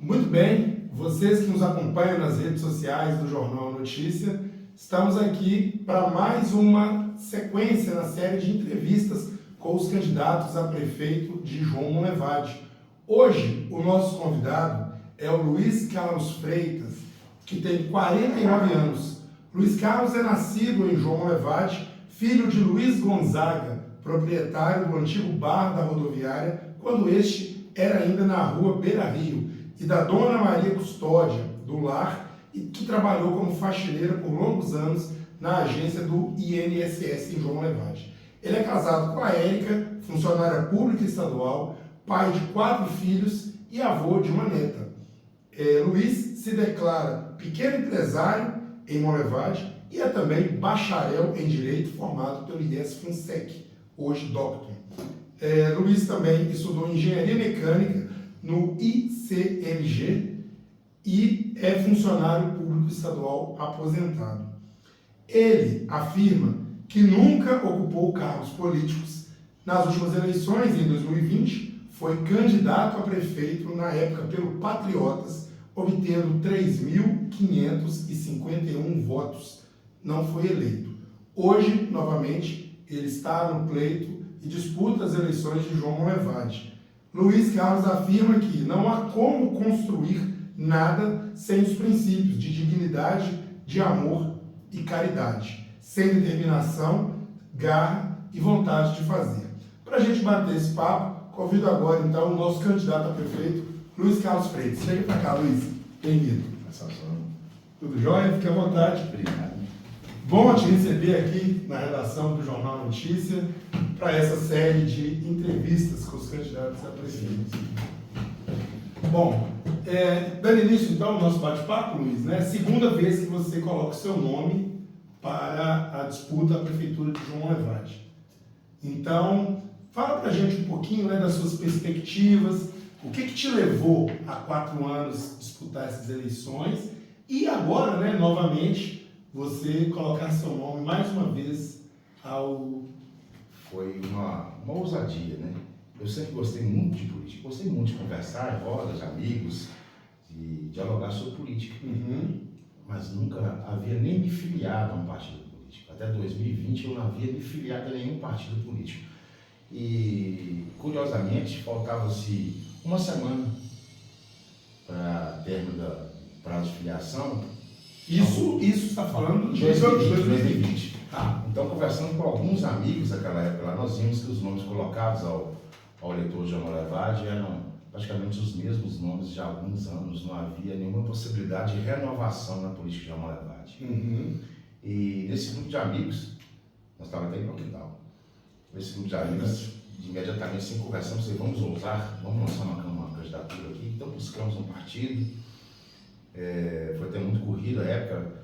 Muito bem, vocês que nos acompanham nas redes sociais do Jornal Notícia, estamos aqui para mais uma sequência na série de entrevistas com os candidatos a prefeito de João Monlevade. Hoje, o nosso convidado é o Luiz Carlos Freitas, que tem 49 anos. Luiz Carlos é nascido em João Monlevade, filho de Luiz Gonzaga, proprietário do antigo bar da rodoviária, quando este era ainda na rua Beira Rio, e da Dona Maria Custódia, do lar, e que trabalhou como faxineira por longos anos na agência do INSS em João Monlevade. Ele é casado com a Érica, funcionária pública estadual, pai de 4 filhos e avô de uma neta. Luiz se declara pequeno empresário em Monlevade e é também bacharel em Direito formado pelo IES-FUNSEC, hoje doctor. Luiz também estudou Engenharia Mecânica no ICMG e é funcionário público estadual aposentado. Ele afirma que nunca ocupou cargos políticos. Nas últimas eleições, em 2020, foi candidato a prefeito, na época pelo Patriotas, obtendo 3.551 votos. Não foi eleito. Hoje, novamente, ele está no pleito e disputa as eleições de João Monlevade. Luiz Carlos afirma que não há como construir nada sem os princípios de dignidade, de amor e caridade, sem determinação, garra e vontade de fazer. Para a gente bater esse papo, convido agora então o nosso candidato a prefeito, Luiz Carlos Freitas. Chega para cá, Luiz. Bem-vindo. Tudo jóia? Fique à vontade. Obrigado. Bom te receber aqui na redação do Jornal Notícia para essa série de entrevistas com os candidatos a prefeito. Bom, dando início então ao nosso bate-papo, Luiz, né? Segunda vez que você coloca o seu nome para a disputa à prefeitura de João Monlevade. Então, fala para a gente um pouquinho, né, das suas perspectivas, o que te levou há 4 anos disputar essas eleições e agora, né, novamente, você colocar seu nome mais uma vez ao... Foi uma ousadia, né? Eu sempre gostei muito de política, gostei muito de conversar em rodas de amigos, de dialogar sobre política. Mas nunca havia nem me filiado a um partido político. Até 2020 eu não havia me filiado a nenhum partido político. E, curiosamente, faltava-se uma semana para término do prazo de filiação. Isso está falando de 2020. Então, conversando com alguns amigos daquela época lá, nós vimos que os nomes colocados ao eleitor de João Monlevade eram praticamente os mesmos nomes de alguns anos. Não havia nenhuma possibilidade de renovação na política de João Monlevade. E nesse grupo de amigos, nós estávamos até em Portugal. Nesse grupo de amigos, imediatamente assim, conversamos e vamos lançar uma candidatura aqui. Então, buscamos um partido. Foi até muito corrido a época.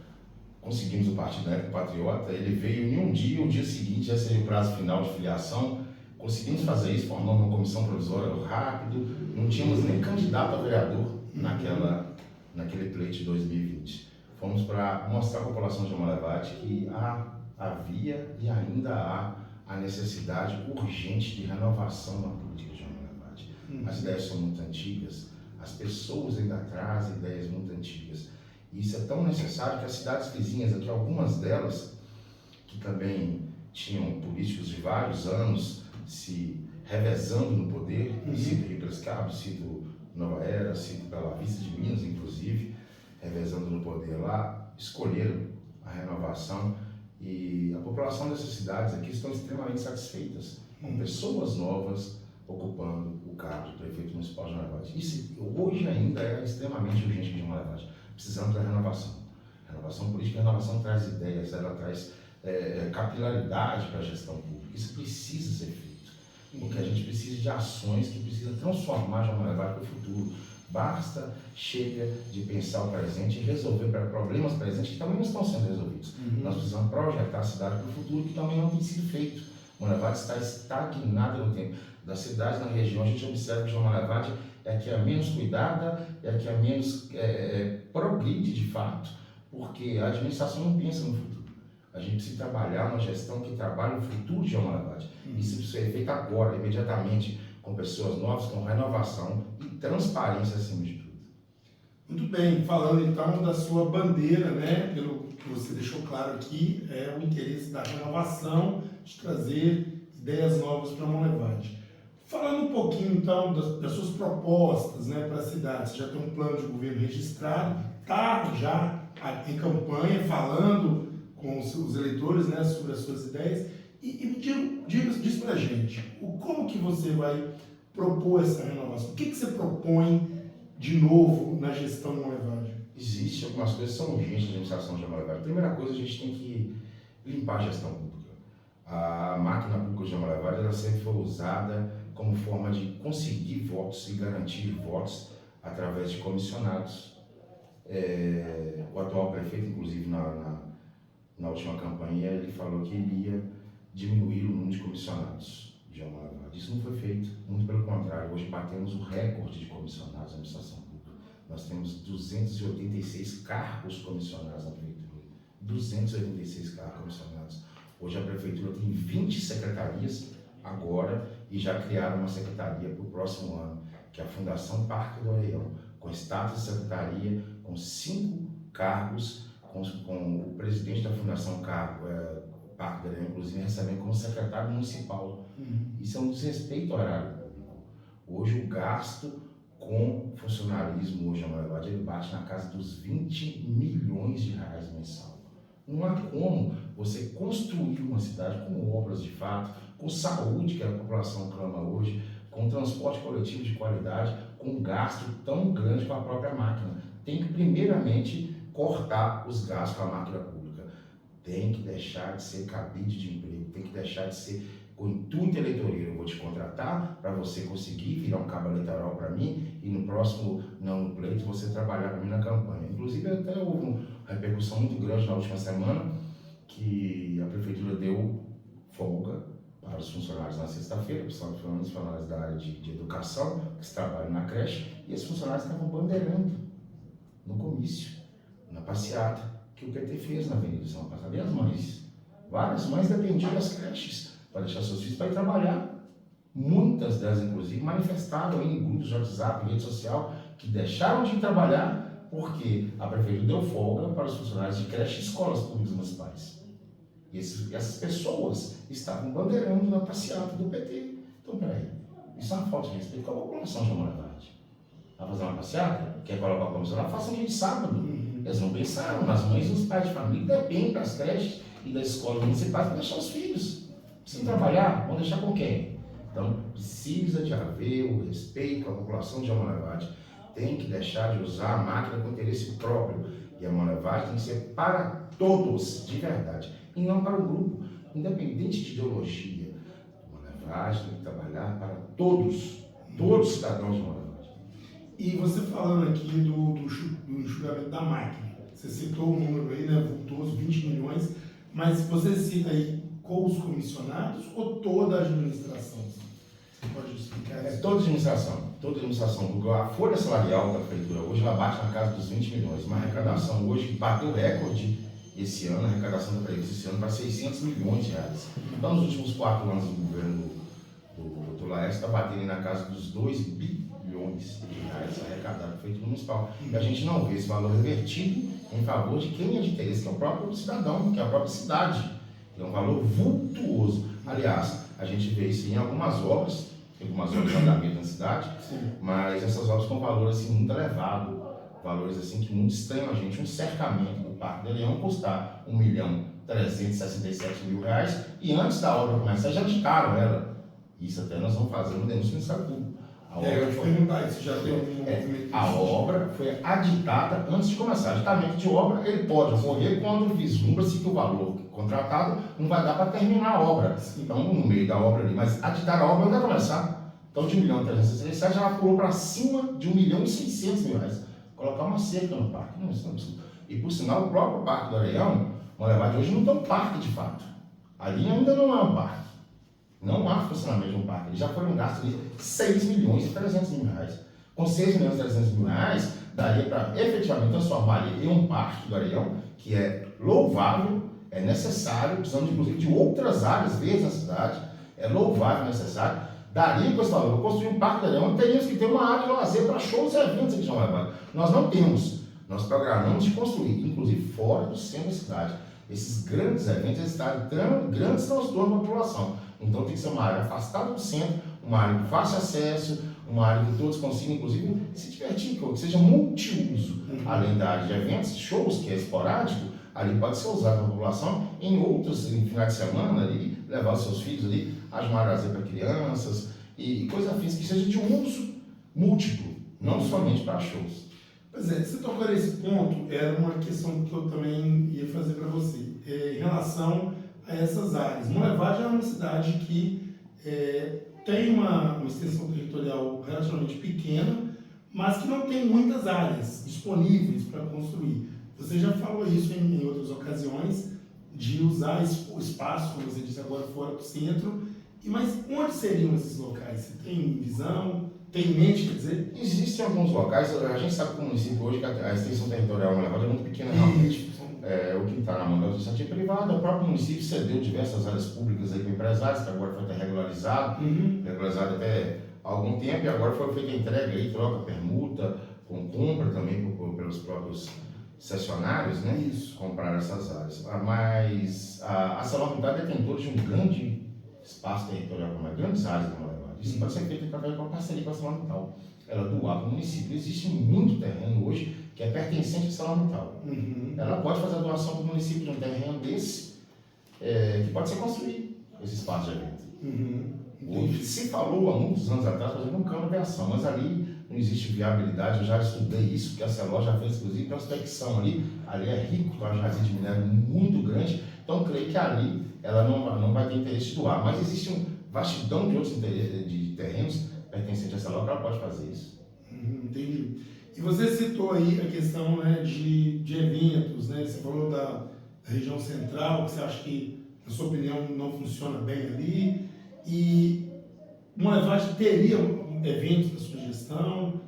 Conseguimos o partido na época, Patriota. Ele veio em um dia, o dia seguinte já seria o prazo final de filiação. Conseguimos fazer isso, formando uma comissão provisória rápido. Não tínhamos nem candidato a vereador naquele pleito de 2020. Fomos para mostrar à população de João Monlevade que havia e ainda há a necessidade urgente de renovação na política de João Monlevade. As ideias são muito antigas, as pessoas ainda trazem ideias muito antigas. E isso é tão necessário que as cidades vizinhas aqui, algumas delas, que também tinham políticos de vários anos se revezando no poder, cito Rio Piracicaba, cito Nova Era, cito Bela Vista de Minas, inclusive, revezando no poder lá, escolheram a renovação e a população dessas cidades aqui estão extremamente satisfeitas com pessoas novas ocupando o cargo de prefeito municipal de João Monlevade. Isso hoje ainda é extremamente urgente de João Monlevade. Precisamos da renovação. Renovação política, a renovação traz ideias, ela traz capilaridade para a gestão pública. Isso precisa ser feito, porque a gente precisa de ações que precisam transformar João Monlevade para o futuro. Chega de pensar o presente e resolver problemas presentes que também não estão sendo resolvidos. Nós precisamos projetar a cidade para o futuro, que também não tem sido feito. Monlevade está estagnada no tempo. Das cidades na região, a gente observa que João Monlevade é a que é menos cuidada, é a que é menos progride de fato, porque a administração não pensa no futuro. A gente precisa trabalhar uma gestão que trabalhe o futuro de João Monlevade. Isso precisa ser feito agora, imediatamente, com pessoas novas, com renovação e transparência acima de tudo. Muito bem, falando então da sua bandeira, né, pelo que você deixou claro aqui, é o interesse da renovação, de trazer ideias novas para a Monlevade. Falando um pouquinho então das suas propostas, né, para a cidade, você já tem um plano de governo registrado, está já em campanha, falando com os eleitores, né, sobre as suas ideias, e diz para a gente, como que você vai propor essa renovação? O que você propõe de novo na gestão de Monlevade? Existem algumas coisas que são urgentes na administração de Monlevade. Primeira coisa, a gente tem que limpar a gestão pública. A máquina pública de Monlevade, ela sempre foi usada como forma de conseguir votos e garantir votos através de comissionados. O atual prefeito, inclusive, na última campanha, ele falou que ele ia diminuir o número de comissionados de Monlevade. Isso não foi feito, muito pelo contrário. Hoje batemos o recorde de comissionados na administração pública. Nós temos 286 cargos comissionados na prefeitura. 286 cargos comissionados. Hoje a prefeitura tem 20 secretarias agora e já criaram uma secretaria para o próximo ano, que é a Fundação Parque do Areião, com status de secretaria, com 5 cargos, com o presidente da Fundação Parque do Areião, inclusive, recebendo como secretário municipal. Isso é um desrespeito ao erário público. Hoje o gasto com funcionalismo hoje na Monlevade, ele bate na casa dos 20 milhões de reais mensal. Não há como você construir uma cidade com obras de fato, com saúde, que a população clama hoje, com transporte coletivo de qualidade, com um gasto tão grande com a própria máquina. Tem que primeiramente cortar os gastos com a máquina pública. Tem que deixar de ser cabide de emprego, tem que deixar de ser com intuito eleitoreiro. Eu vou te contratar para você conseguir virar um cabo eleitoral para mim e no próximo, no pleito, você trabalhar para mim na campanha. Inclusive, até houve uma repercussão muito grande na última semana que a prefeitura deu folga para os funcionários na sexta-feira, principalmente os funcionários da área de educação, que trabalham na creche, e esses funcionários estavam bandeirando no comício, na passeata, que o PT fez na Avenida São Paulo. Sabia as mães? Várias mães dependiam das creches para deixar seus filhos para ir trabalhar. Muitas delas, inclusive, manifestaram em grupos de WhatsApp, rede social, que deixaram de ir trabalhar porque a prefeitura deu folga para os funcionários de creche e escolas públicas municipais. E essas pessoas estavam bandeirando na passeata do PT. Então, peraí, isso é uma falta de respeito com a população de Monlevade. Vai fazer uma passeata? Quer colocar o comissionário? Faça um dia de sábado. Eles não pensaram nas mães e nos pais de família, dependem das creches e das escolas municipais para deixar os filhos. Precisam trabalhar, vão deixar com quem? Então, precisa de haver o respeito com a população de Monlevade. Tem que deixar de usar a máquina com interesse próprio. E a Monlevade tem que ser para todos, de verdade, e não para um grupo, independente de ideologia. A Monlevade tem que trabalhar para todos os cidadãos de Monlevade. E você falando aqui do enxugamento da máquina, você citou o número aí, né, vultoso, 20 milhões, mas você cita aí com os comissionados ou toda a administração? Você pode explicar isso? Toda a administração, porque a folha salarial da prefeitura hoje ela bate na casa dos 20 milhões, uma arrecadação hoje que bateu recorde esse ano, a arrecadação da prefeitura esse ano para 600 milhões de reais. Então, nos últimos 4 anos do governo do Dr. Laércio, está batendo na casa dos 2 bilhões de reais arrecadados da prefeitura municipal. E a gente não vê esse valor revertido em favor de quem é de interesse, que é o próprio cidadão, que é a própria cidade. É um valor vultuoso. Aliás, a gente vê isso em algumas obras de andamento na cidade, mas essas obras com valor assim, muito elevado, valores assim, que muito estranham a gente. Um cercamento do Parque do Areião custar R$1.367.000 e antes da obra começar já aditaram ela. Isso até nós vamos fazer no denúncio do Ministério Público. Eu te perguntar isso, já deu um movimento. A obra foi aditada antes de começar. Aditamento de obra ele pode ocorrer quando vislumbra-se que o valor contratado não vai dar para terminar a obra. Então, no meio da obra ali, mas aditar a obra não vai começar. Então, de R$1.367.000 já pulou para cima de R$1.600.000. Colocar uma cerca no parque. Não, isso não é possível. E por sinal, o próprio Parque do Areião, Monlevade hoje não tem um parque de fato. Ali ainda não é um parque. Não há funcionamento de um parque. Eles já foram gastos de R$6.300.000. Com R$6.300.000, daria para efetivamente transformar ali em um parque do Areião, que é louvável, é necessário, precisamos inclusive de outras áreas verdes na cidade, é louvável, necessário. daria com esse valor, eu construir um parque da onde teríamos que ter uma área de lazer para shows e eventos aqui em João Levado. Nós não temos. Nós programamos de construir, inclusive fora do centro da cidade. Esses grandes eventos estarem grandes transtornos da população. Então tem que ser uma área afastada do centro, uma área de fácil acesso, uma área que todos consigam, inclusive, se divertir, que seja multiuso. Além da área de eventos, shows, que é esporádico, ali pode ser usado pela população em outros, em finais de semana, ali, levar os seus filhos ali, haja uma lazer para crianças e coisa física que seja de um uso múltiplo, não somente para shows. Pois é, você tocou nesse ponto, era uma questão que eu também ia fazer para você, em relação a essas áreas. Monlevade é uma cidade que tem uma extensão territorial relativamente pequena, mas que não tem muitas áreas disponíveis para construir. Você já falou isso em outras ocasiões, de usar o espaço, como você disse agora, fora do centro. Mas onde seriam esses locais? Você tem visão? Tem em mente, quer dizer? Existem alguns locais, a gente sabe que o município hoje, a extensão territorial da Monlevade é muito pequena realmente. O que está na mão da iniciativa privada, o próprio município cedeu diversas áreas públicas aí para empresários, que agora foi até regularizado, regularizado até há algum tempo, e agora foi feita a entrega aí, troca, permuta, com compra também pelos próprios cessionários, né? Isso. Comprar essas áreas. Mas a ArcelorMittal é detentora de um grande espaço territorial, grandes áreas da Monlevade. Isso pode ser feito através de uma parceria com a ArcelorMittal. Ela doar para o município. Existe muito terreno hoje que é pertencente à ArcelorMittal. Ela pode fazer a doação para o município de um terreno desse, que pode ser construído, esse espaço de evento. Se falou há muitos anos atrás, por exemplo, um campo de aviação, mas ali não existe viabilidade. Eu já estudei isso, porque a Arcelor já fez, inclusive, prospecção ali. Ali é rico, tem uma jazida de minério muito grande, então creio que ali ela não vai ter interesse de doar. Mas existe um vastidão de outros de terrenos pertencentes à Arcelor que ela pode fazer isso. Entendi. E você citou aí a questão, né, de eventos, né? Você falou da região central, que você acha que, na sua opinião, não funciona bem ali. E Monlevade teria eventos na sua gestão?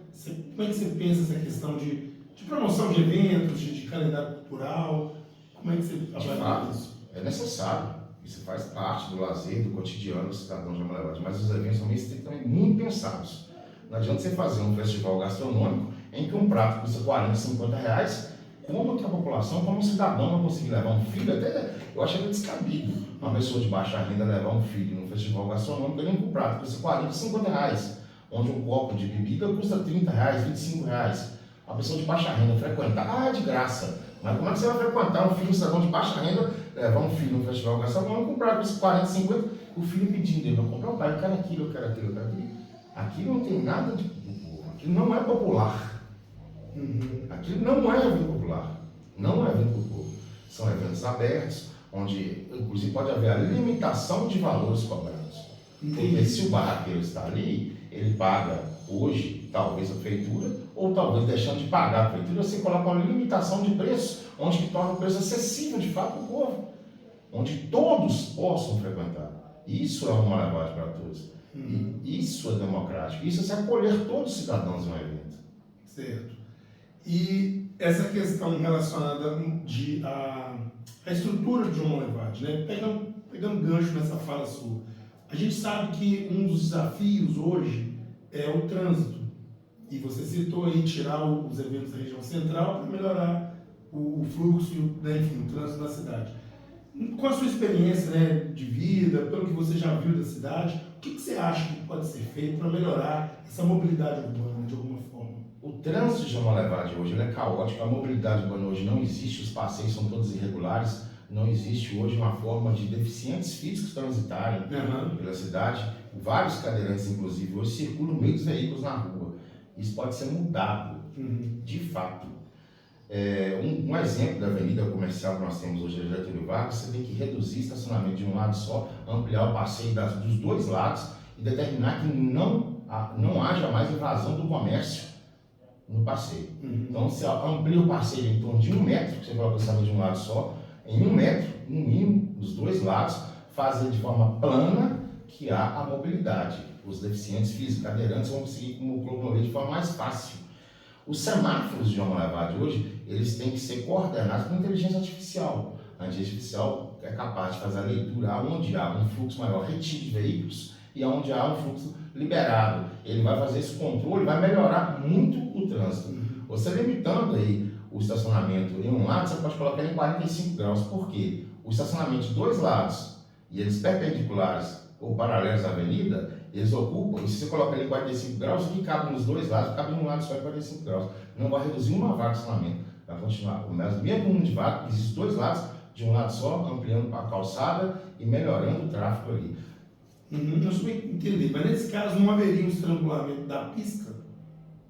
Como é que você pensa essa questão de promoção de eventos, de calendário cultural? Como é que você avalia isso? É necessário. Isso faz parte do lazer, do cotidiano do cidadão de Monlevade. Mas os eventos também têm que estar muito pensados. Não adianta você fazer um festival gastronômico em que um prato custa 40, 50 reais, como que a população, como um cidadão vai conseguir levar um filho, até eu acho que é descabido uma pessoa de baixa renda levar um filho num festival gastronômico, ele um prato custa 40, 50 reais, onde um copo de bebida custa 30 reais, 25 reais. Uma pessoa de baixa renda frequentar, de graça. Mas como é que você vai frequentar um filho, um cidadão de baixa renda, levar um filho num festival gastronômico, um prato custa 40, 50, o filho pedindo ele para comprar, o pai, eu quero aquilo, eu quero aquilo, eu quero aquilo. Aqui não tem nada de povo, aqui não é popular. Aqui não é evento popular, não é evento do povo. São eventos abertos, onde inclusive pode haver a limitação de valores cobrados. Porque se o barraqueiro está ali, ele paga hoje, talvez a prefeitura, ou talvez deixando de pagar a prefeitura, você coloca uma limitação de preço, onde que torna o preço acessível de fato ao povo, onde todos possam frequentar. Isso é uma Monlevade para todos. E isso é democrático, isso é se acolher todos os cidadãos em um evento. Certo. E essa questão relacionada à estrutura de uma Monlevade, né? Pegando gancho nessa fala sua, a gente sabe que um dos desafios hoje é o trânsito. E você citou aí tirar os eventos da região central para melhorar o fluxo, né, enfim, o trânsito da cidade. Com a sua experiência, né, de vida, pelo que você já viu da cidade, o que você acha que pode ser feito para melhorar essa mobilidade urbana de alguma forma? O trânsito de Monlevade hoje ele é caótico, a mobilidade urbana hoje não existe, os passeios são todos irregulares, não existe hoje uma forma de deficientes físicos transitarem pela cidade. Vários cadeirantes, inclusive, hoje circulam no meio dos veículos na rua. Isso pode ser mudado, de fato. Um exemplo da avenida comercial que nós temos hoje, a Getúlio Vargas, você tem que reduzir o estacionamento de um lado só, ampliar o passeio dos dois lados e determinar que não haja mais invasão do comércio no passeio. Então, você amplia o passeio em torno de 1 metro, que você coloca o estacionamento de um lado só, em 1 metro, no mínimo, dos dois lados, fazer de forma plana que há a mobilidade. Os deficientes físicos, cadeirantes, vão conseguir locomover de forma mais fácil. Os semáforos de Monlevade hoje, eles têm que ser coordenados com inteligência artificial. A inteligência artificial é capaz de fazer a leitura onde há um fluxo maior retido de veículos e onde há um fluxo liberado. Ele vai fazer esse controle, vai melhorar muito o trânsito. Você limitando aí o estacionamento em um lado, você pode colocar ele em 45 graus. Por quê? O estacionamento de dois lados, e eles perpendiculares ou paralelos à avenida, eles ocupam, e se você colocar ele em 45 graus, o que cabe nos dois lados, cabe em um lado só em 45 graus. Não vai reduzir uma vaga de estacionamento, vai continuar o mesmo número de vagas, existem dois lados, de um lado só, ampliando a calçada e melhorando o tráfego ali. Eu só entender, mas nesse caso não haveria um estrangulamento da pista?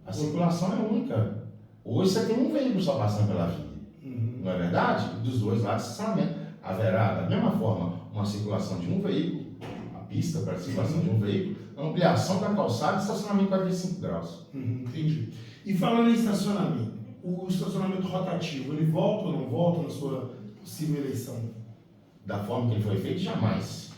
A circulação é única. Hoje você tem um veículo só passando pela via, não é verdade? E dos dois lados, estacionamento. Haverá, da mesma forma, uma circulação de um veículo, a pista para a circulação de um veículo, ampliação da calçada e estacionamento em 45 graus. Entendi. E falando em estacionamento, o estacionamento rotativo, ele volta ou não volta na sua possível eleição? Da forma que ele foi feito, jamais.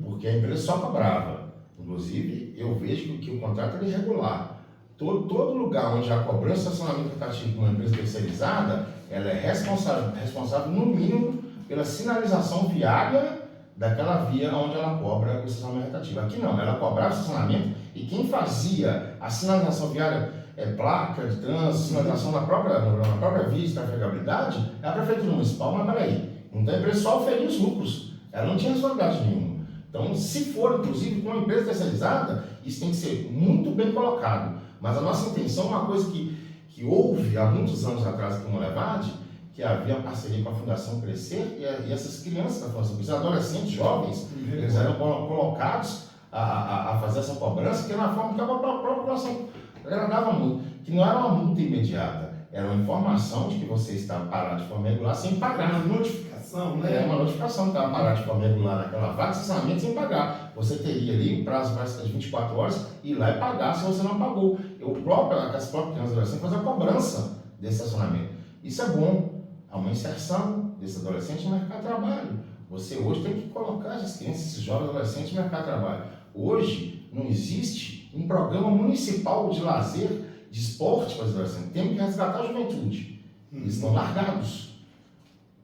Porque a empresa só cobrava. Inclusive, eu vejo que o contrato é irregular. Todo lugar onde há cobrança de estacionamento rotativo com uma empresa terceirizada, ela é responsável no mínimo pela sinalização viária daquela via onde ela cobra o estacionamento rotativo. Aqui não, ela cobrava o estacionamento e quem fazia a sinalização viária, placa de trânsito, sinalização na própria via de trafegabilidade, é a Prefeitura Municipal. Mas peraí, então a empresa só oferia os lucros, ela não tinha responsabilidade nenhuma. Então, se for, inclusive, com uma empresa terceirizada, isso tem que ser muito bem colocado. Mas a nossa intenção é uma coisa que houve há muitos anos atrás aqui em Monlevade, que havia uma parceria com a Fundação Crescer, e essas crianças da Fundação Crescer, adolescentes, jovens, eles eram colocados a fazer essa cobrança, que era uma forma que a própria população agradava muito, que não era uma multa imediata, era uma informação de que você estava parado de forma regular sem pagar. Uma notificação, né? É uma notificação que estava parado de forma regular naquela vaga de estacionamento sem pagar. Você teria ali um prazo de 24 horas e ir lá e pagar se você não pagou. As próprias crianças adolescentes fazem a cobrança desse estacionamento. Isso é bom. Há uma inserção desse adolescente no mercado de trabalho. Você hoje tem que colocar essas crianças, esses jovens adolescentes no mercado de trabalho. Hoje não existe um programa municipal de lazer, de esporte para os adolescentes. Temos que resgatar a juventude. Eles estão largados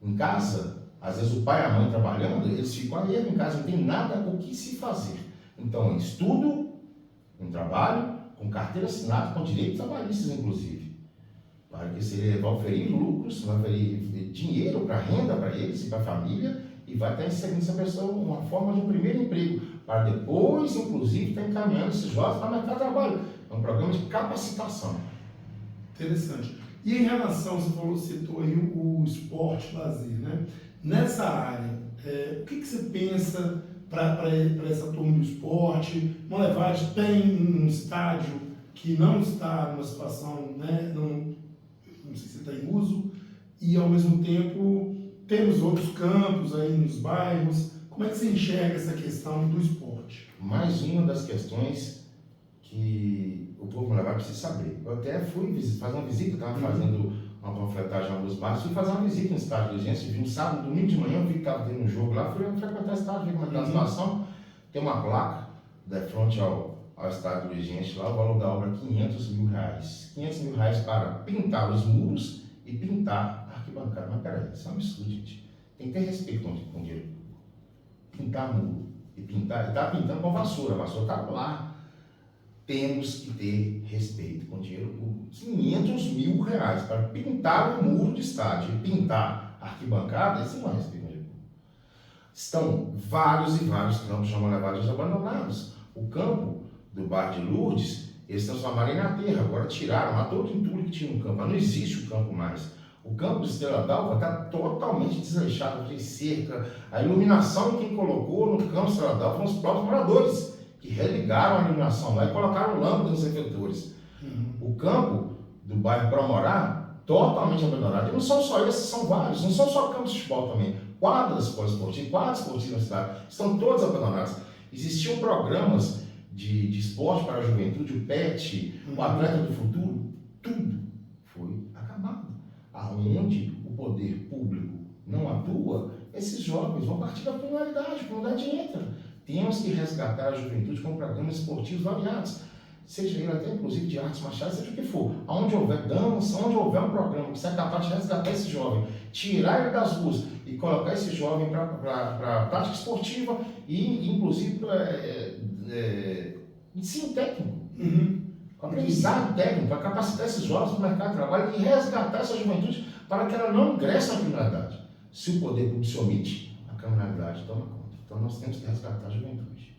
em casa. Às vezes o pai e a mãe trabalhando, eles ficam ali em casa, não tem nada o que se fazer. Então, estudo, um trabalho, com carteira assinada, com direitos trabalhistas, inclusive. Para que ele vai oferir lucros, vai oferir dinheiro para renda para eles e para a família, e vai estar inserindo essa pessoa uma forma de um primeiro emprego, para depois, inclusive, estar encaminhando esses jovens para o mercado de trabalho. É um programa de capacitação. Interessante. E em relação, você citou aí o esporte, lazer, né? Nessa área, o que você pensa para essa turma do esporte? Monlevade tem um estádio que não está numa situação, né? Não sei se está em uso, e ao mesmo tempo temos outros campos aí nos bairros. Como é que você enxerga essa questão do esporte? Mais uma das questões que o povo Monlevade precisa saber. Eu até fui fazer uma visita, estava fazendo uma panfletagem em alguns bairros, fui fazer uma visita no estádio de Urgência, vi um sábado, domingo de manhã, eu vi que estava tendo um jogo lá, fui frequentar o estádio, ver como é que está a situação. Tem uma placa de frente ao estádio de Urgência lá, o valor da obra é R$500 mil. R$500 mil para pintar os muros e pintar a arquibancada. Mas peraí, isso é um absurdo, gente. Tem que ter respeito com o dinheiro. Pintar muro e pintar, e está pintando com vassoura, a vassoura está lá. Temos que ter respeito com dinheiro público. R$500 mil para pintar o muro de estádio e pintar a arquibancada, esse não é respeito com dinheiro público. Estão vários e vários campos já Monlevade abandonados. O campo do bairro de Lourdes, eles transformaram em aterro, agora tiraram lá todo o entulho que tinha no campo, não existe o campo mais. O campo do Estrela d'Alva está totalmente desleixado, tem cerca. A iluminação quem colocou no campo do Estrela d'Alva foram os próprios moradores, que religaram a iluminação lá e colocaram lâmpadas nos refletores. O campo do bairro Promorá, totalmente abandonado. E não são só esses, são vários, não são só campos de futebol também. Quadras poliesportivas, quadras esportivas na cidade, estão todas abandonadas. Existiam programas de esporte para a juventude, o PET, o Atleta do Futuro, tudo foi acabado. Aonde o poder público não atua, esses jovens vão partir da criminalidade, a criminalidade entra. Temos que resgatar a juventude com programas esportivos variados, seja ele até inclusive de artes marciais, seja o que for. Onde houver dança, onde houver um programa que seja capaz de resgatar esse jovem, tirar ele das ruas e colocar esse jovem para prática esportiva e inclusive ensino técnico, Uhum. aprendizado técnico, para capacitar esses jovens para o mercado de trabalho e resgatar essa juventude para que ela não ingresse na criminalidade. Se o poder público se omite, a criminalidade toma conta. Então nós temos que resgatar a juventude.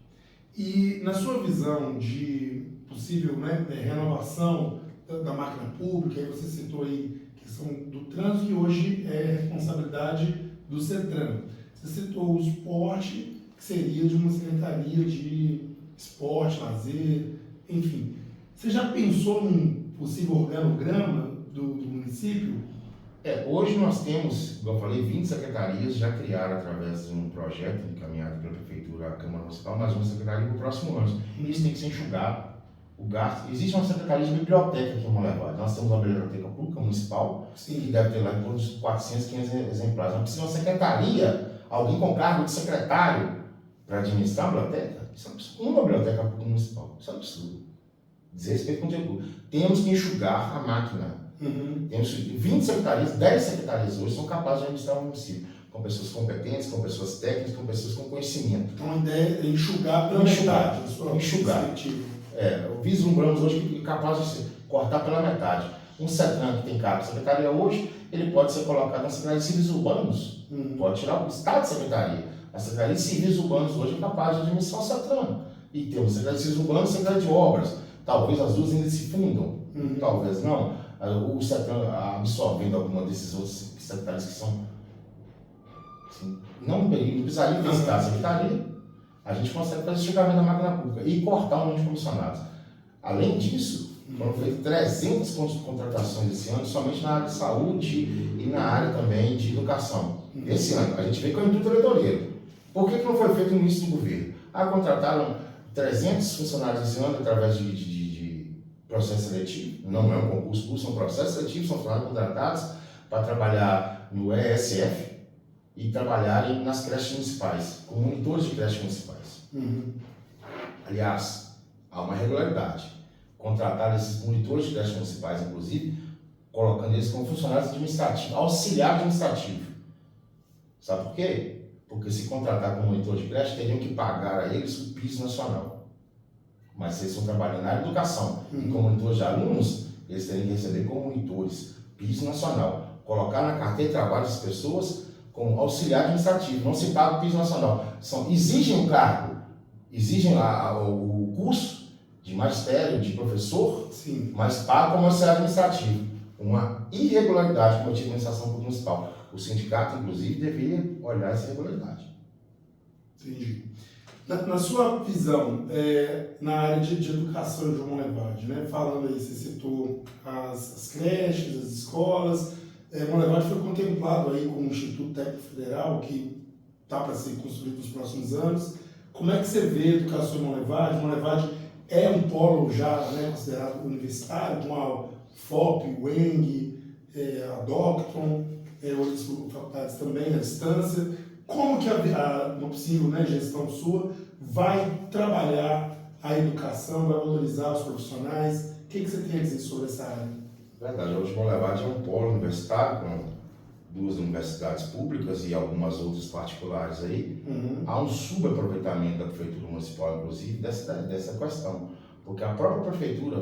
E na sua visão de possível, né, renovação da máquina pública, aí você citou aí a questão do trânsito, que hoje é responsabilidade do CETRAN. Você citou o esporte, que seria de uma secretaria de esporte, lazer, enfim. Você já pensou num possível organograma do município? Hoje nós temos, como eu falei, 20 secretarias já criaram através de um projeto encaminhado pela Prefeitura, a Câmara Municipal, mais uma secretaria para o próximo ano. Isso tem que ser enxugado. O gasto. Existe uma secretaria de biblioteca aqui em Monlevade. Nós temos uma biblioteca pública municipal, Sim. que deve ter lá em torno de 400, 500 exemplares. Nós precisamos de uma secretaria, alguém com cargo de secretário para administrar a biblioteca. Isso é um absurdo. Uma biblioteca pública municipal. Isso é um absurdo. Desrespeito com o dinheiro público. Temos que enxugar a máquina. Uhum. Temos 20 secretarias, 10 secretarias hoje são capazes de administrar o município, com pessoas competentes, com pessoas técnicas, com pessoas com conhecimento. Então a ideia é enxugar pela metade da sua perspectiva. Vislumbramos hoje que é capaz de cortar pela metade. Um CETRAN que tem cargo de secretaria hoje, ele pode ser colocado na Secretaria de Serviços Urbanos, pode tirar o estado de secretaria. A Secretaria de Serviços Urbanos hoje é capaz de administrar o CETRAN. E temos Secretaria de Serviços Urbanos e Secretaria de Obras. Talvez as duas ainda se fundam, talvez não. O CETRAN absorvendo alguma desses outros secretários que são assim, não precisaria visitar a secretaria, a gente consegue fazer esse julgamento da máquina pública e cortar o número de comissionados. Além disso, foram feitas 300 contratações esse ano, somente na área de saúde e na área também de educação. Esse ano, a gente vê que é o intuito eleitoreiro. Por que não foi feito no início do governo? Contrataram 300 funcionários esse ano através de processo seletivo, não é um concurso, são processos seletivos, são funcionários contratados para trabalhar no ESF e trabalharem nas creches municipais, como monitores de creches municipais. Aliás, há uma irregularidade. Contratar esses monitores de creches municipais, inclusive, colocando eles como funcionários administrativos, auxiliar administrativo. Sabe por quê? Porque se contratar como monitor de creche, teriam que pagar a eles o piso nacional. Mas se eles estão trabalhando na área de educação e como monitores de alunos, eles teriam que receber como monitores piso nacional. Colocar na carteira de trabalho das pessoas como auxiliar administrativo, não se paga o piso nacional. Exigem o cargo, exigem o curso de magistério, de professor, sim, mas pagam como auxiliar administrativo. Uma irregularidade cometida na administração pública municipal. O sindicato, inclusive, deveria olhar essa irregularidade. Entendi. Na sua visão, na área de educação de Monlevade, né? Falando aí, você citou as creches, as escolas, Monlevade foi contemplado aí com o Instituto Técnico Federal, que está para ser construído nos próximos anos. Como é que você vê a educação em Monlevade? Monlevade é um polo já, né, considerado universitário, com a FOP, o ENG, a Docton, outras faculdades também à distância. Como que uma possível, né, gestão sua vai trabalhar a educação, vai valorizar os profissionais? O que você tem a dizer sobre essa área? Verdade, hoje Monlevade é um polo universitário com 2 universidades públicas e algumas outras particulares aí. Há um subaproveitamento da Prefeitura Municipal, inclusive, dessa questão. Porque a própria Prefeitura,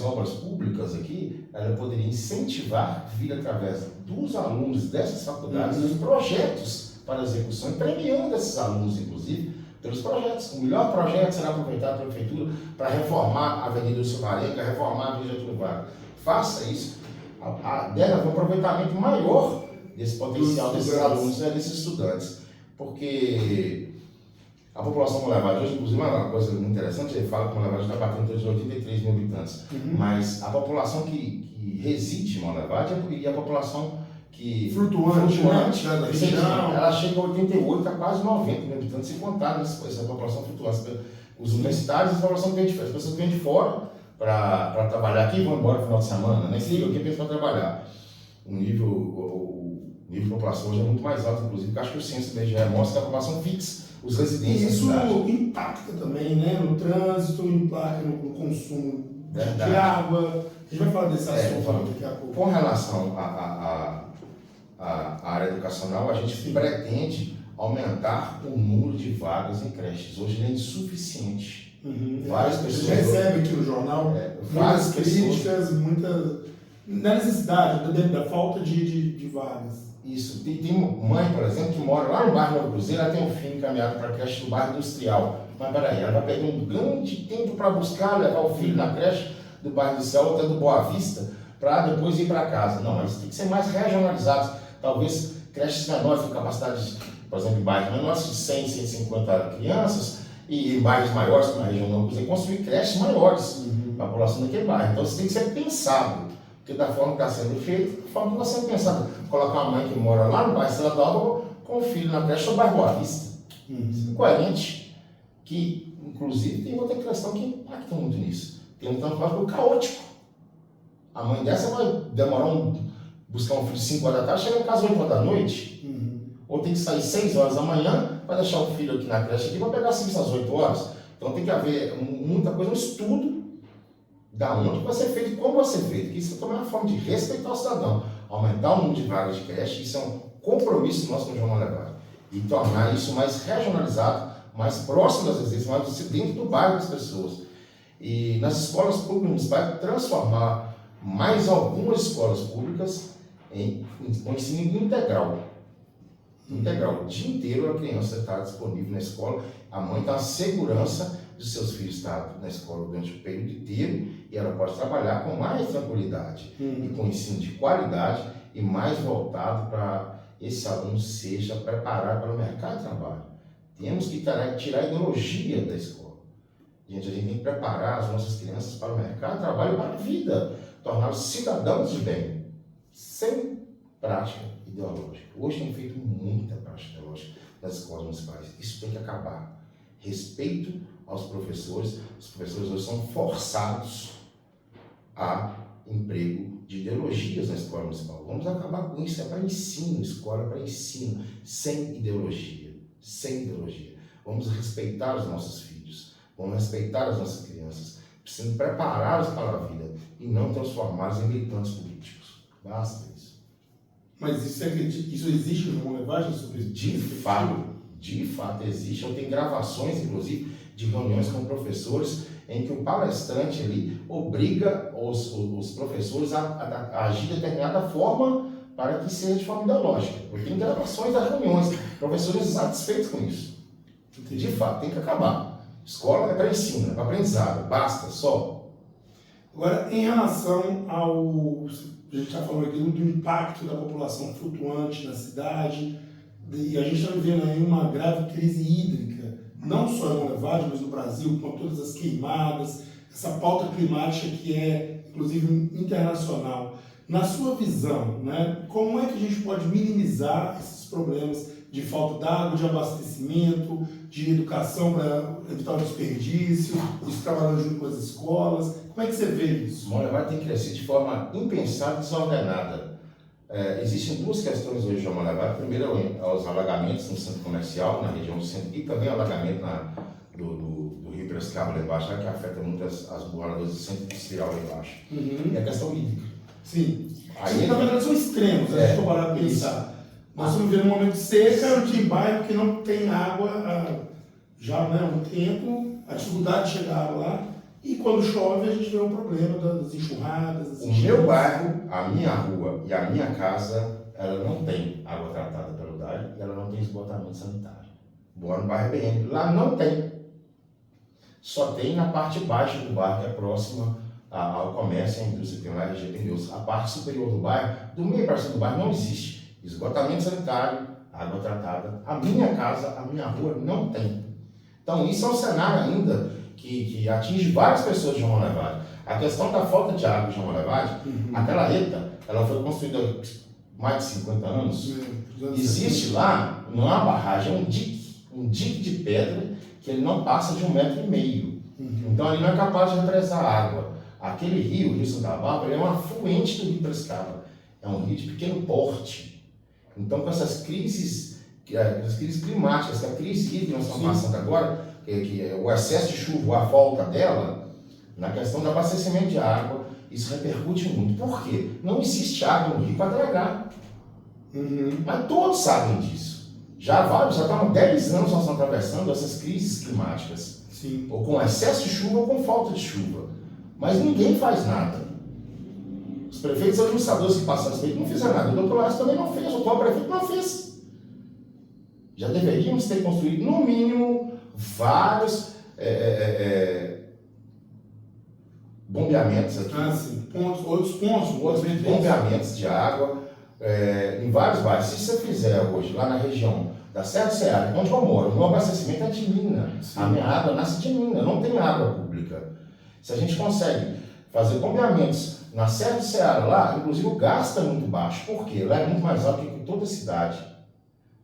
obras públicas aqui, ela poderia incentivar, vir através dos alunos dessas faculdades, os projetos para execução, e premiando esses alunos, inclusive, pelos projetos. O melhor projeto será aproveitado pela Prefeitura para reformar a Avenida do Silvarenga, reformar a Avenida Getúlio Vargas. Faça isso. Deve haver um aproveitamento maior desse potencial desses alunos, desses estudantes. Porque a população de Monlevade hoje, inclusive, uma coisa muito interessante, ele fala que Monlevade está batendo em torno de 83 mil habitantes. Mas a população que reside em Monlevade e a população que flutuante da região, ela chega a 88, a quase 90 mil habitantes, se contar essa população flutuante. Os universitários e a população que vem de fora. As pessoas que vêm de fora para trabalhar aqui vão embora no final de semana, né? Sim, aqui pensa para trabalhar. O nível de população hoje é muito mais alto, inclusive, porque acho que o censo do IBGE mostra que a população fixa, os residentes. Isso impacta também, né? No trânsito, impacta no consumo de água. A gente vai falar desse assunto daqui a pouco. Com relação à área educacional, a gente pretende aumentar o número de vagas em creches. Hoje ele é insuficiente. Várias pessoas... Você recebe aqui no jornal várias críticas, da necessidade, da falta de vagas. Isso. Tem mãe, por exemplo, que mora lá no bairro Novo Cruzeiro, ela tem um filho encaminhado para a creche do bairro Industrial. Mas peraí, ela vai perder um grande tempo para buscar, levar o filho na creche do bairro Industrial, até do Boa Vista, para depois ir para casa. Não, mas tem que ser mais regionalizados. Talvez creches menores, com capacidade, por exemplo, em bairros menores, de 100, 150 crianças, e em bairros maiores, como a região Novo Cruzeiro, construir creches maiores para a população daquele bairro. Então isso tem que ser pensado. Porque da forma que está sendo feito, da forma que está sendo pensado. Colocar uma mãe que mora lá no bairro Estrela d'Alva com o filho na creche no bairro Boa Vista. Isso é coerente. Que, inclusive, tem outra questão que impacta muito nisso. Tem um tanto caótico. A mãe dessa vai demorar buscar um filho 5 horas da tarde, chega em casa 8 horas da noite. Ou tem que sair 6 horas da manhã para deixar o filho aqui na creche para pegar serviço às 8 horas. Então tem que haver muita coisa, um estudo da onde vai ser feito e como vai ser feito. Isso também é uma forma de respeitar o cidadão, aumentar o número de vagas de creche. Isso é um compromisso nosso com o Jornal Levado. E tornar isso mais regionalizado, mais próximo das residências, mais dentro do bairro das pessoas. E nas escolas públicas municipais, transformar mais algumas escolas públicas em ensino integral. Integral. O dia inteiro a criança está disponível na escola, a mãe está na segurança de seus filhos estar na escola durante o período inteiro e ela pode trabalhar com mais tranquilidade e com ensino de qualidade e mais voltado para esse aluno seja preparado para o mercado de trabalho. Temos que tirar a ideologia da escola. Gente, a gente tem que preparar as nossas crianças para o mercado de trabalho e para a vida, torná-los cidadãos de bem, sem prática ideológica. Hoje tem feito muita prática ideológica nas escolas municipais. Isso tem que acabar. Respeito aos professores. Os professores hoje são forçados a emprego de ideologias na escola municipal. Vamos acabar com isso. É para ensino, escola para ensino, sem ideologia. Sem ideologia. Vamos respeitar os nossos filhos. Vamos respeitar as nossas crianças. Precisamos prepará-los para a vida e não transformá-los em militantes políticos. Basta isso. Mas isso existe no Jornal Levagem sobre isso? De fato existe. Eu tenho gravações, inclusive, de reuniões com professores em que o palestrante ali obriga os professores a agir de determinada forma para que seja de forma ideológica. Eu tenho gravações das reuniões, professores satisfeitos com isso. De fato, tem que acabar. Escola é para ensino, é para aprendizado, basta, só. Agora, em relação ao... A gente está falando aqui do impacto da população flutuante na cidade, e a gente está vivendo aí uma grave crise hídrica, não só em Monlevade, mas no Brasil, com todas as queimadas, essa pauta climática que é, inclusive, internacional. Na sua visão, né, como é que a gente pode minimizar esses problemas de falta d'água, de abastecimento, de educação para evitar o desperdício, isso trabalhando junto com as escolas? Como é que você vê isso? Monlevade tem crescido de forma impensada e desordenada. Existem duas questões hoje de Monlevade. Primeiro é os alagamentos no centro comercial, na região do centro, e também o alagamento do Rio Piracicaba lá embaixo, que afeta muito as moradoras do centro industrial lá embaixo. E a questão hídrica. Sim. Aí, na verdade, são extremos, se a gente for parar para pensar. Nós estamos vivendo um momento de seca, tem bairro que não tem água já há um tempo, a dificuldade de chegar água lá, e quando chove a gente vê um problema das enxurradas. O meu bairro, a minha rua e a minha casa, ela não tem água tratada pelo DAI e ela não tem esgotamento sanitário. Moro no bairro BN, lá não tem. Só tem na parte baixa do bairro, que é próxima ao comércio e à indústria, que tem lá RG Pneus. A parte superior do bairro, do meio para cima do bairro, não existe esgotamento sanitário, água tratada. A minha casa, a minha rua não tem. Então isso é um cenário ainda que atinge várias pessoas de Monlevade. A questão da falta de água de Monlevade, aquela reta, ela foi construída há mais de 50 anos. Existe lá, não é uma barragem, é um dique de pedra que ele não passa de 1,5 metro. Então ele não é capaz de represar água. Aquele rio, o Rio Santa Bárbara, é um afluente do Rio Piracicaba. É um rio de pequeno porte. Então, com essas crises climáticas, a crise hídrica que nós estamos passando agora, que é o excesso de chuva, a falta dela, na questão do abastecimento de água, isso repercute muito. Por quê? Não existe água no rio para dragar. Mas todos sabem disso. Já estão há 10 anos nós estamos atravessando essas crises climáticas. Sim. Ou com excesso de chuva ou com falta de chuva. Mas ninguém faz nada. Os prefeitos e administradores que passaram esse período não fizeram nada. O doutor Laércio também não fez, o atual prefeito não fez. Já deveríamos ter construído, no mínimo, vários bombeamentos aqui. Sim. Outros bombeamentos de água em vários bairros. Se você fizer hoje, lá na região da Serra do Ceará, onde eu moro, o meu abastecimento é de mina. Sim. A minha água nasce de mina, não tem água pública. Se a gente consegue fazer bombeamentos na Serra do Ceará, lá, inclusive o gasto é muito baixo. Por quê? Lá é muito mais alto que toda a cidade.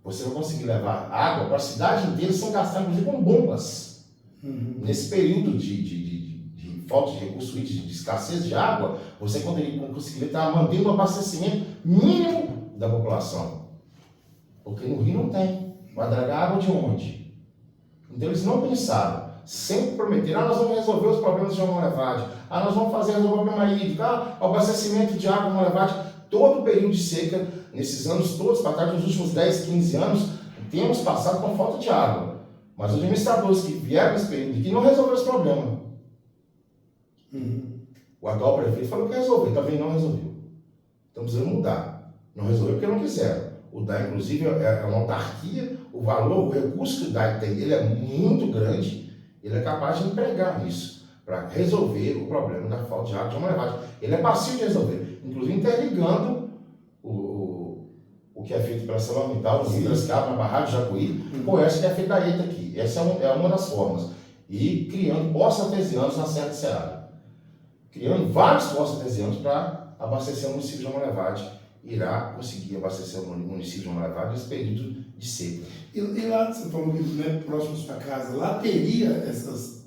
Você vai conseguir levar água para a cidade inteira sem gastar, inclusive, com bombas. Nesse período de falta de recursos, de escassez de água, você conseguiria estar mantendo o abastecimento mínimo da população. Porque no Rio não tem. Vai dragar água de onde? Então eles não pensaram. Sempre prometeram, nós vamos resolver os problemas de Almolevade, nós vamos resolver o problema hídrico, o abastecimento de água em Almolevade. Todo o período de seca, nesses anos todos, para trás, nos últimos 10, 15 anos, temos passado com falta de água. Mas os administradores que vieram nesse período aqui não resolveram esse problema. O atual prefeito falou que resolveu, também não resolveu. Então precisamos mudar. Não resolveu porque não quiseram. O DAE, inclusive, é uma autarquia, o valor, o recurso que o DAE tem, ele é muito grande, ele é capaz de empregar nisso, para resolver o problema da falta de água de Almolevade. Ele é passivo de resolver, inclusive interligando o que é feito pela ArcelorMittal, no Rio das Cabras, na Barragem de Jacuí, com essa que é feita da ETA aqui. Essa é uma das formas. E criando poços artesianos na Serra do Ceará. Criando vários poços artesianos para abastecer o município de Almolevade. Irá conseguir abastecer o município de Almolevade nesse período de seca. E lá, você falou que, né, próximo da sua casa, lá teria essas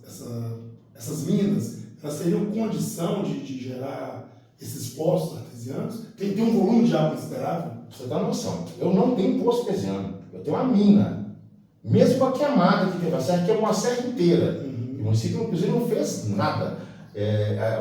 minas, elas teriam condição de gerar esses poços artesianos? Tem um volume de água considerável? Você dá noção. Eu não tenho poço artesiano, eu tenho uma mina. Mesmo com a queimada que teve, a serra queimou a serra inteira. O município, inclusive, não fez nada.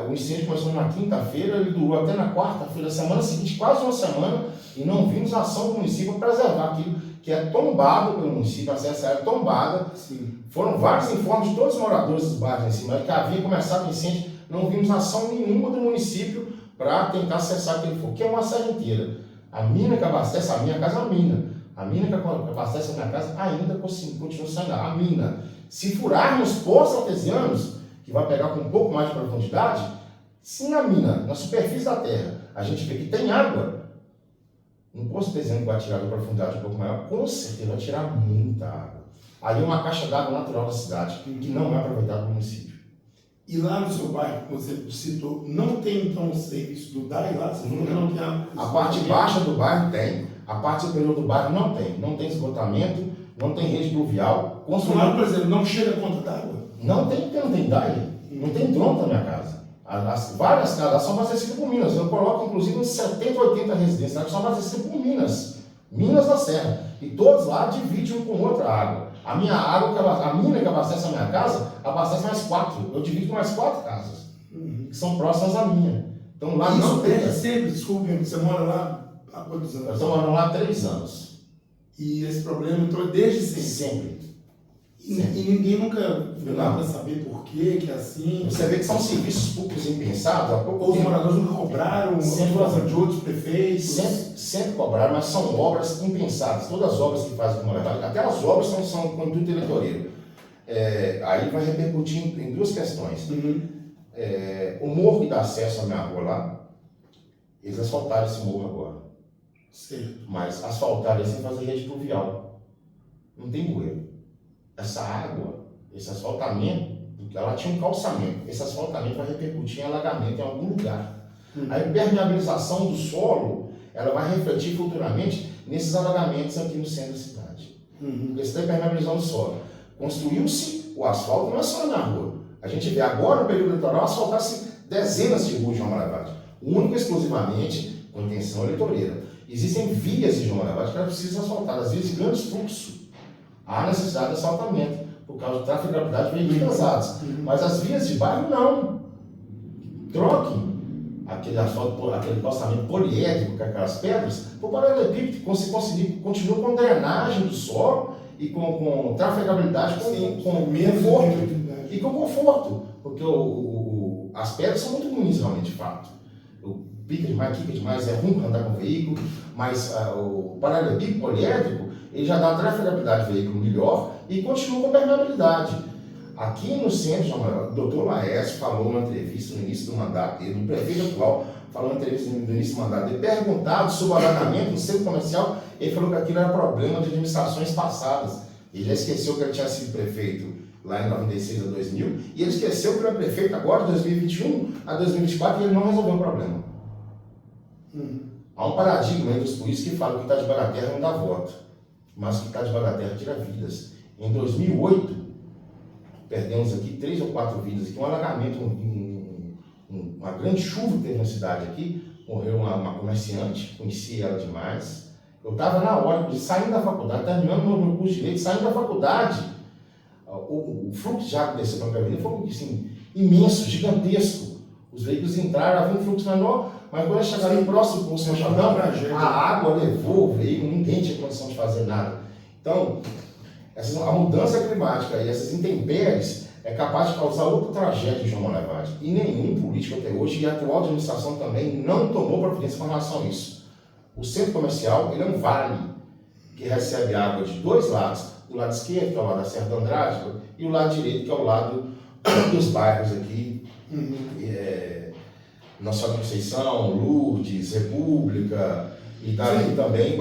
O incêndio começou na quinta-feira, ele durou até na quarta-feira, semana seguinte, quase uma semana, e não vimos a ação do município para preservar aquilo que é tombado pelo município, a serra é tombada. Sim. Foram vários informes de todos os moradores dos bairros em cima, que havia começado o incêndio, não vimos ação nenhuma do município para tentar cessar aquele fogo, que é uma serra inteira. A mina que abastece a minha casa é a mina. A mina que abastece a minha casa ainda continua sendo a mina. Se furarmos poços artesianos, que vai pegar com um pouco mais de profundidade, se na mina, na superfície da terra, a gente vê que tem água, um poço artesiano que vai tirar de profundidade um pouco maior, com certeza vai tirar muita água. Ali é uma caixa d'água natural da cidade, que não é aproveitada pelo município. E lá no seu bairro, como você citou, não tem então o serviço do DAE lá? Você falou que não tem água? A parte baixa do bairro tem, a parte superior do bairro não tem. Não tem esgotamento, não tem rede pluvial. Lá, por exemplo, não chega a conta d'água? Não tem, porque não tem DAE. Não tem tronco na minha casa. Várias casas são abastecidas por minas. Eu coloco, inclusive, uns 70, 80 residências que são abastecidas por minas. Minas da Serra. E todos lá dividem um com o outro a água. A minha água, a mina que abastece a minha casa, abastece mais 4. Eu divido com mais 4 casas, que são próximas à minha. Então lá isso não tem. É sempre, desculpe, você mora lá há quantos anos? Eu estou morando lá há 3 anos. E esse problema entrou desde sempre? Sempre. E ninguém nunca foi lá para saber por que é assim? Você vê que são serviços públicos impensados. Os moradores nunca cobraram de outros prefeitos? Sempre cobraram, mas são obras impensadas. Todas as obras que fazem com Almolevade, até as obras são com intuito eleitoreiro. Aí vai repercutir em 2 questões. O morro que dá acesso à minha rua lá, eles asfaltaram esse morro agora. Certo. Mas asfaltaram sem fazer rede pluvial. Não tem bueiro. Essa água, esse asfaltamento, ela tinha um calçamento. Esse asfaltamento vai repercutir em alagamento em algum lugar. A impermeabilização do solo, ela vai refletir futuramente nesses alagamentos aqui no centro da cidade. Porque você está impermeabilizando o solo. Construiu-se o asfalto, não é só na rua. A gente vê agora, no período eleitoral, asfaltar-se dezenas de ruas de Almolevade. Única e exclusivamente com intenção eleitoreira. Existem vias de Almolevade que elas precisam ser asfaltadas, vias de grande fluxo. Há necessidade de asfaltamento, por causa do tráfego de gravidade de veículos pesados. Mas as vias de bairro, não. Troquem aquele asfalto, aquele calçamento poliédrico com aquelas pedras, o paralelepípedo continua com drenagem do solo e com trafegabilidade, com conforto. E com conforto, porque as pedras são muito ruins realmente, de fato. O pica demais, quica demais, é ruim para andar com o veículo, mas o paralelepípedo poliédrico, ele já dá uma trafegabilidade do veículo melhor e continua com permeabilidade. Aqui no centro, o doutor Laércio falou numa entrevista no início do mandato dele, o prefeito atual falou numa entrevista no início do mandato dele, perguntado sobre o alagamento no centro comercial, ele falou que aquilo era problema de administrações passadas. Ele já esqueceu que ele tinha sido prefeito lá em 96 a 2000, e ele esqueceu que ele é prefeito agora, de 2021 a 2024, e ele não resolveu o problema. Há um paradigma entre os políticos que fala que está debaixo da terra não dá voto, mas que está debaixo da terra tira vidas. Em 2008, perdemos aqui 3 ou 4 vidas, aqui, um alagamento, uma grande chuva que teve na cidade aqui, morreu uma comerciante, conheci ela demais. Eu estava na hora, saindo da faculdade, terminando meu curso de Direito, saindo da faculdade, o fluxo de água desceu para a avenida foi assim, imenso, gigantesco. Os veículos entraram, havia um fluxo menor, mas quando chegaram ali próximo do São Jordão, a água levou o veículo, ninguém tinha condição de fazer nada. Então, a mudança climática e essas intempéries é capaz de causar outra tragédia em João Monlevade. E nenhum político até hoje, e a atual administração também, não tomou providência com relação a isso. O centro comercial, ele é um vale que recebe água de 2 lados. O lado esquerdo, que é o lado da Serra do Andrade, e o lado direito, que é o lado dos bairros aqui. Nossa Senhora da Conceição, Lourdes, República, e dali também.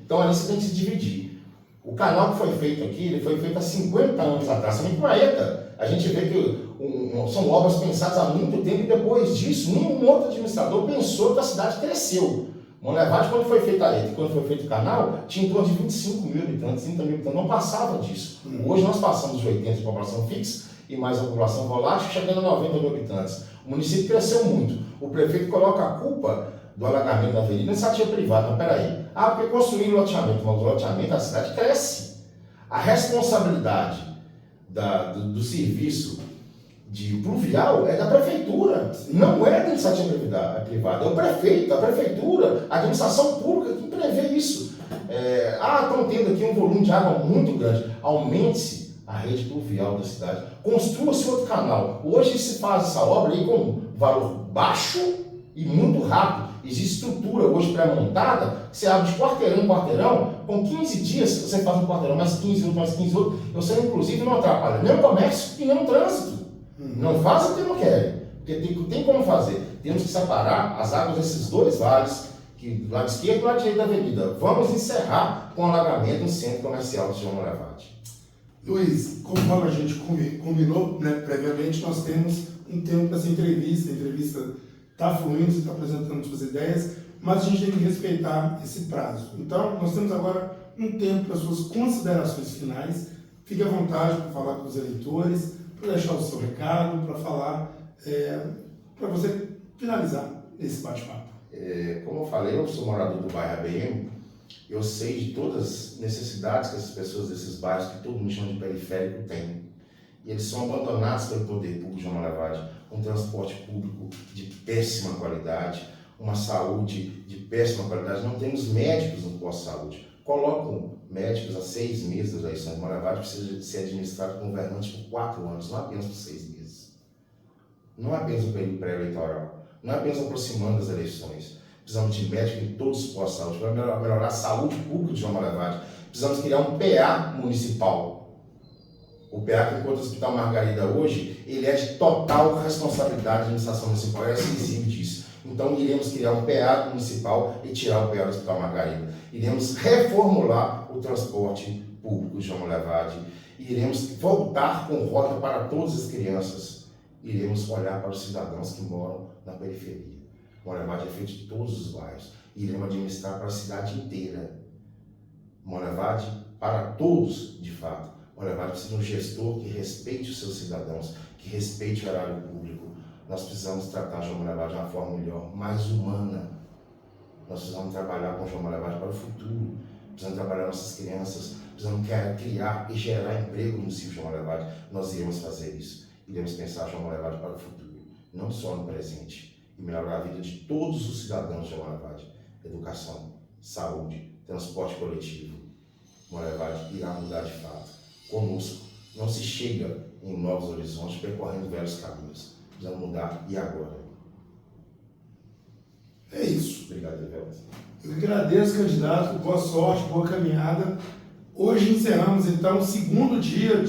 Então ali você tem que se dividir. O canal que foi feito aqui, ele foi feito há 50 anos atrás. Também com a ETA, a gente vê que são obras pensadas há muito tempo, e depois disso, nenhum outro administrador pensou que a cidade cresceu. Monlevade, quando foi feita a ETA e quando foi feito o canal, tinha em torno de 25 mil habitantes, 30 mil habitantes, não passava disso. Hoje nós passamos de 80 de população fixa e mais a população volátil, chegando a 90 mil habitantes. O município cresceu muito. O prefeito coloca a culpa do alagamento da avenida em iniciativa privada. Mas peraí, porque construíram loteamento, mas o loteamento da cidade cresce. A responsabilidade do serviço de pluvial é da prefeitura, não é da iniciativa privada, é o prefeito, a prefeitura, a administração pública que prevê isso. Estão tendo aqui um volume de água muito grande, aumente-se a rede pluvial da cidade, construa-se outro canal. Hoje se faz essa obra aí com valor baixo e muito rápido. Existe estrutura hoje pré-montada, que você abre de quarteirão em quarteirão, com 15 dias você faz um quarteirão, mais 15 outros, mais 15 outros, você inclusive não atrapalha nem o comércio e nem o trânsito. Não faz o que não querem, porque tem como fazer. Temos que separar as águas desses 2 vales, que do lado esquerdo e do lado direito da avenida. Vamos encerrar com o alagamento no centro comercial de João Monlevade. Luiz, conforme a gente combinou previamente, nós temos um tempo para essa entrevista. A entrevista está fluindo, você está apresentando suas ideias, mas a gente tem que respeitar esse prazo. Então, nós temos agora um tempo para suas considerações finais. Fique à vontade para falar com os eleitores, para deixar o seu recado, para falar, para você finalizar esse bate-papo. Como eu falei, eu sou morador do bairro ABM, eu sei de todas as necessidades que essas pessoas desses bairros, que todo mundo chama de periférico, têm. E eles são abandonados pelo poder público de João Monlevade, um transporte público de péssima qualidade, uma saúde de péssima qualidade, não temos médicos no pós-saúde. Colocam médicos há 6 meses da eleição de Monlevade, precisa ser administrado por governantes por 4 anos, não apenas por 6 meses. Não apenas no período pré-eleitoral, não apenas aproximando das eleições. Precisamos de médicos em todos os postos de saúde para melhorar a saúde pública de João Monlevade. Precisamos criar um PA municipal. O PA que enquanto o Hospital Margarida hoje, ele é de total responsabilidade da administração municipal, é exclusivo disso. Então iremos criar um PA municipal e tirar o PA do Hospital Margarida. Iremos reformular o transporte público de João Monlevade. Iremos voltar com rota para todas as crianças. Iremos olhar para os cidadãos que moram na periferia. Monlevade é feito de todos os bairros. Iremos administrar para a cidade inteira. Monlevade para todos, de fato. Monlevade precisa de um gestor que respeite os seus cidadãos, que respeite o horário público. Nós precisamos tratar João Monlevade de uma forma melhor, mais humana. Nós precisamos trabalhar com João Monlevade para o futuro. Precisamos trabalhar nossas crianças. Precisamos criar e gerar emprego no município de João Monlevade. Nós iremos fazer isso. Iremos pensar João Monlevade para o futuro, não só no presente. e melhorar a vida de todos os cidadãos de Jamoravade. Educação, saúde, transporte coletivo. Jamoravade irá mudar de fato. Conosco, não se chega em novos horizontes percorrendo velhos caminhos. Precisamos mudar e agora. É isso. Obrigado, Evelton. Eu agradeço, candidato. Boa sorte, boa caminhada. Hoje encerramos, então, o segundo dia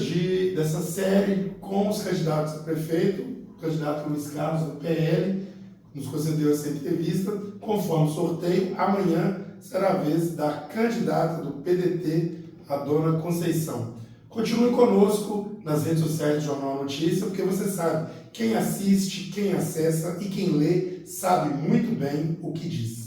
dessa série com os candidatos a prefeito. O candidato Luiz Carlos, do PL, nos concedeu essa entrevista. Conforme o sorteio, amanhã será a vez da candidata do PDT, a dona Conceição. Continue conosco nas redes sociais do Jornal Notícia, porque você sabe, quem assiste, quem acessa e quem lê sabe muito bem o que diz.